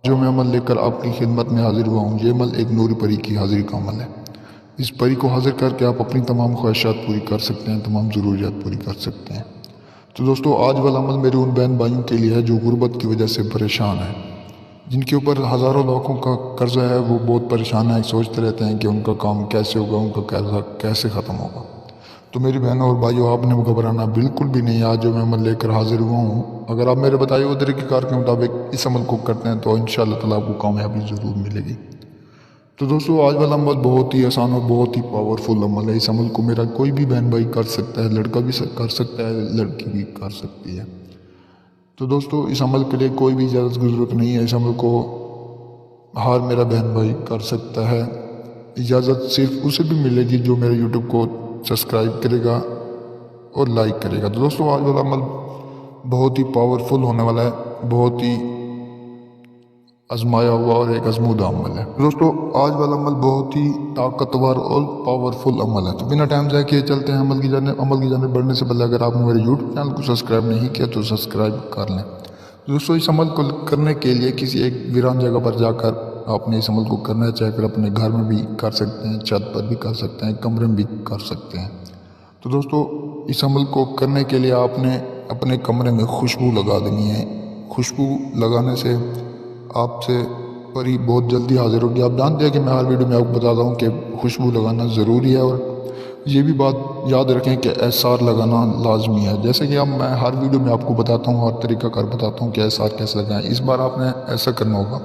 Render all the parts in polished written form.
جو میں عمل لے کر آپ کی خدمت میں حاضر ہوا ہوں، یہ عمل ایک نوری پری کی حاضری کا عمل ہے۔ اس پری کو حاضر کر کے آپ اپنی تمام خواہشات پوری کر سکتے ہیں، تمام ضروریات پوری کر سکتے ہیں۔ تو دوستو، آج والا عمل میرے ان بہن بھائیوں کے لیے ہے جو غربت کی وجہ سے پریشان ہیں، جن کے اوپر ہزاروں لاکھوں کا قرضہ ہے۔ وہ بہت پریشان ہیں، سوچتے رہتے ہیں کہ ان کا کام کیسے ہوگا، ان کا قرضہ کیسے ختم ہوگا۔ تو میری بہنوں اور بھائیوں، آپ نے گھبرانا بالکل بھی نہیں۔ آج جو میں عمل لے کر حاضر ہوا ہوں، اگر آپ میرے بتائے ہوئے طریقہ کار کے مطابق اس عمل کو کرتے ہیں تو انشاءاللہ تعالیٰ آپ کو کامیابی ضرور ملے گی۔ تو دوستو، آج والا عمل بہت ہی آسان اور بہت ہی پاورفل عمل ہے۔ اس عمل کو میرا کوئی بھی بہن بھائی کر سکتا ہے، لڑکا بھی کر سکتا ہے، لڑکی بھی کر سکتی ہے۔ تو دوستو، اس عمل کے لیے کوئی بھی اجازت کی ضرورت نہیں ہے۔ اس عمل کو ہر میرا بہن بھائی کر سکتا ہے۔ اجازت صرف اسے بھی ملے گی جو میرے یوٹیوب کو سبسکرائب کرے گا اور لائک کرے گا۔ تو دوستو، آج والا عمل بہت ہی پاورفل ہونے والا ہے، بہت ہی آزمایا ہوا اور ایک آزمودہ عمل ہے۔ دوستو، آج والا عمل بہت ہی طاقتور اور پاورفل عمل ہے۔ تو بنا ٹائم ضائع کیے چلتے ہیں عمل کی جانب بڑھنے سے پہلے اگر آپ نے میرے یوٹیوب چینل کو سبسکرائب نہیں کیا تو سبسکرائب کر لیں۔ دوستو، اس عمل کو کرنے کے لیے کسی ایک ویران جگہ پر جا کر آپ نے اس عمل کو کرنا ہے، چاہے پھر اپنے گھر میں بھی کر سکتے ہیں، چھت پر بھی کر سکتے ہیں، کمرے میں بھی کر سکتے ہیں۔ تو دوستو، اس عمل کو کرنے کے لیے آپ نے اپنے کمرے میں خوشبو لگا دینی ہے۔ خوشبو لگانے سے آپ سے پری بہت جلدی حاضر ہوگی۔ آپ جانتے ہیں کہ میں ہر ویڈیو میں آپ کو بتاتا ہوں کہ خوشبو لگانا ضروری ہے، اور یہ بھی بات یاد رکھیں کہ SR لگانا لازمی ہے۔ جیسے کہ اب میں ہر ویڈیو میں آپ کو بتاتا ہوں، ہر طریقہ کار بتاتا ہوں کہ SR کیسے لگائیں۔ اس بار آپ نے ایسا کرنا ہوگا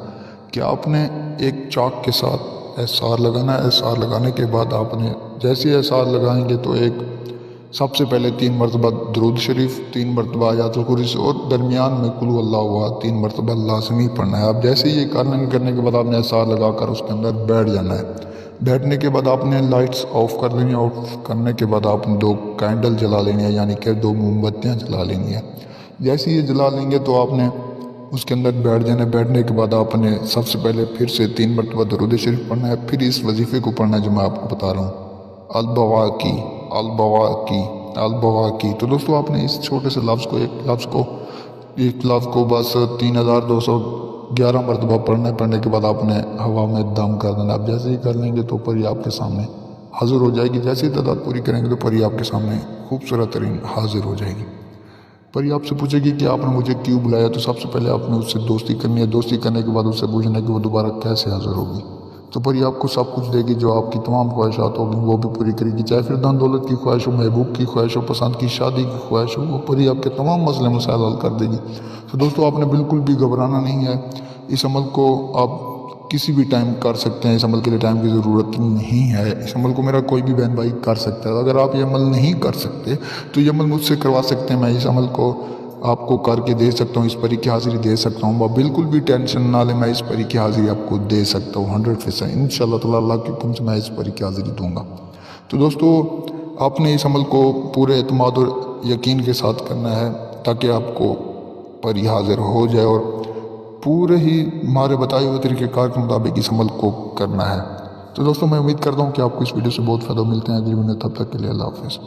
کہ آپ نے ایک چاک کے ساتھ SR لگانا ہے۔ SR لگانے کے بعد آپ نے جیسے SR لگائیں گے تو سب سے پہلے 3 مرتبہ درود شریف، 3 مرتبہ آیات الکرسی اور درمیان میں قل هو اللہ احد 3 مرتبہ لازمی پڑھنا ہے۔ آپ جیسے یہ کرنے کے بعد آپ نے SR لگا کر اس کے اندر بیٹھ جانا ہے۔ بیٹھنے کے بعد آپ نے لائٹس آف کر دینی ہے۔ آف کرنے کے بعد آپ نے 2 کینڈل جلا لینی ہے، یعنی کہ 2 موم بتیاں جلا لینی ہے۔ جیسے یہ جلا لیں گے تو آپ نے اس کے اندر بیٹھ جانا ہے۔ بیٹھنے کے بعد آپ نے سب سے پہلے پھر سے 3 مرتبہ درود شریف پڑھنا ہے، پھر اس وظیفے کو پڑھنا ہے جو میں آپ کو بتا رہا ہوں، البواکی البواکی البواکی۔ تو دوستو، آپ نے اس چھوٹے سے ایک لفظ کو بس 3211 مرتبہ پڑھنا ہے۔ پڑھنے کے بعد آپ نے ہوا میں دم کر دینا۔ آپ جیسے ہی کر لیں گے تو پری آپ کے سامنے حاضر ہو جائے گی۔ جیسے ہی تعداد پوری کریں گے تو پری آپ کے سامنے خوبصورت ترین حاضر ہو جائے گی۔ پری آپ سے پوچھے گی کہ آپ نے مجھے کیوں بلایا؟ تو سب سے پہلے آپ نے اس سے دوستی کرنی ہے۔ دوستی کرنے کے بعد اس سے پوچھنا ہے کہ وہ دوبارہ کیسے حاضر ہوگی۔ تو پری آپ کو سب کچھ دے گی، جو آپ کی تمام خواہشات ہوگی وہ بھی پوری کرے گی، چاہے پھر دن دولت کی خواہش ہو، محبوب کی خواہش ہو، پسند کی شادی کی خواہش ہو، وہ پری آپ کے تمام مسئلے مسائل حل کر دے گی۔ تو دوستو، آپ نے بالکل بھی گھبرانا نہیں ہے۔ اس عمل کو آپ کسی بھی ٹائم کر سکتے ہیں۔ اس عمل کے لیے ٹائم کی ضرورت نہیں ہے۔ اس عمل کو میرا کوئی بھی بہن بھائی کر سکتا ہے۔ اگر آپ یہ عمل نہیں کر سکتے تو یہ عمل مجھ سے کروا سکتے ہیں۔ میں اس عمل کو آپ کو کر کے دے سکتا ہوں، اس پری کی حاضری دے سکتا ہوں۔ آپ بالکل بھی ٹینشن نہ لیں، میں اس پری کی حاضری آپ کو دے سکتا ہوں 100%۔ انشاءاللہ تعالیٰ اللہ کے حکم سے میں اس پری کی حاضری دوں گا۔ تو دوستو، آپ نے اس عمل کو پورے اعتماد اور یقین کے ساتھ کرنا ہے تاکہ آپ کو پری حاضر ہو جائے، اور پورے ہی ہمارے بتائے ہوئے طریقہ کار کے مطابق اس عمل کو کرنا ہے۔ تو دوستو، میں امید کرتا ہوں کہ آپ کو اس ویڈیو سے بہت فائدہ ملتے ہیں۔ اگلی ویڈیو تب تک کے لیے اللہ حافظ۔